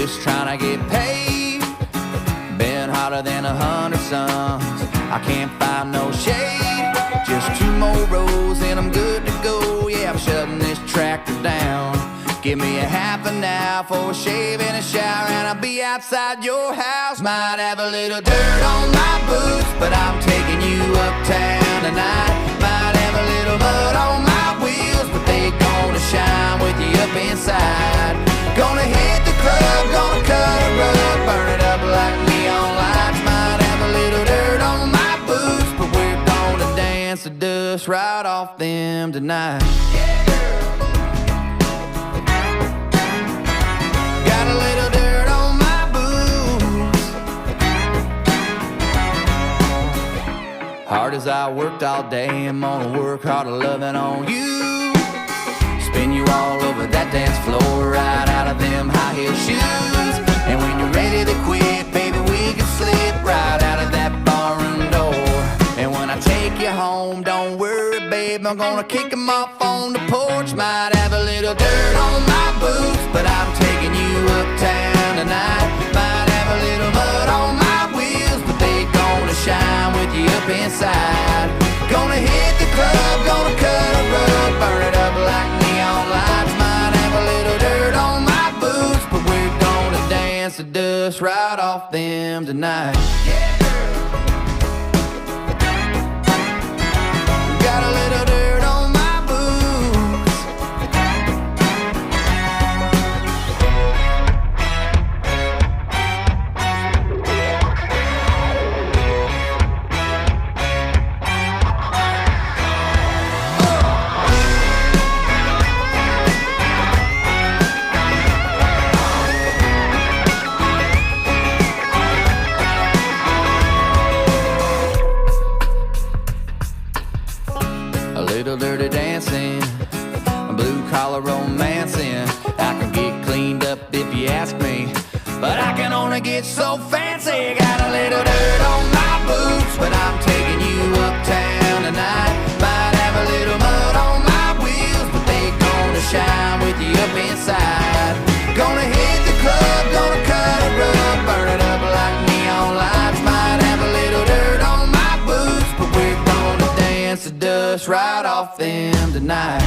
just trying to get paid. Been hotter than 100 suns. I can't find no shade. Just 2 more rows and I'm good to go. Yeah, I'm shutting this tractor down. Give me a half an hour for a shave and a shower, and I'll be outside your house. Might have a little dirt on my boots, but I'm taking you uptown tonight. Might have a little mud on my wheels, but they gonna shine with you up inside. Gonna hit the club, gonna cut a rug, burn it up like neon lights. Might have a little dirt on my boots, but we're gonna dance the dust right off them tonight. Hard as I worked all day, I'm gonna work harder loving on you. Spin you all over that dance floor, right out of them high heel shoes. And when you're ready to quit, baby, we can slip right out of that barroom door. And when I take you home, don't worry, babe, I'm gonna kick them off on the porch. Might have a little dirt on my boots, but I'm taking you uptown tonight. Might have a little mud on my wheels, but they gonna shine with you up inside. Gonna hit the club, gonna cut a rug, burn it up like neon lights. Might have a little dirt on my boots, but we're gonna dance the dust right off them tonight. Got a little dirt on my boots. Little dirty dancing, blue collar romancing. I can get cleaned up if you ask me, but I can only get so fancy. Got a little dirt on my boots, but I'm taking you uptown tonight. Might have a little mud on my wheels, but they gonna shine with you up inside. Gonna hit the club, gonna cut a rug, burn it up like neon lights. Might have a little dirt on my boots, but we're gonna dance the dust right off them tonight.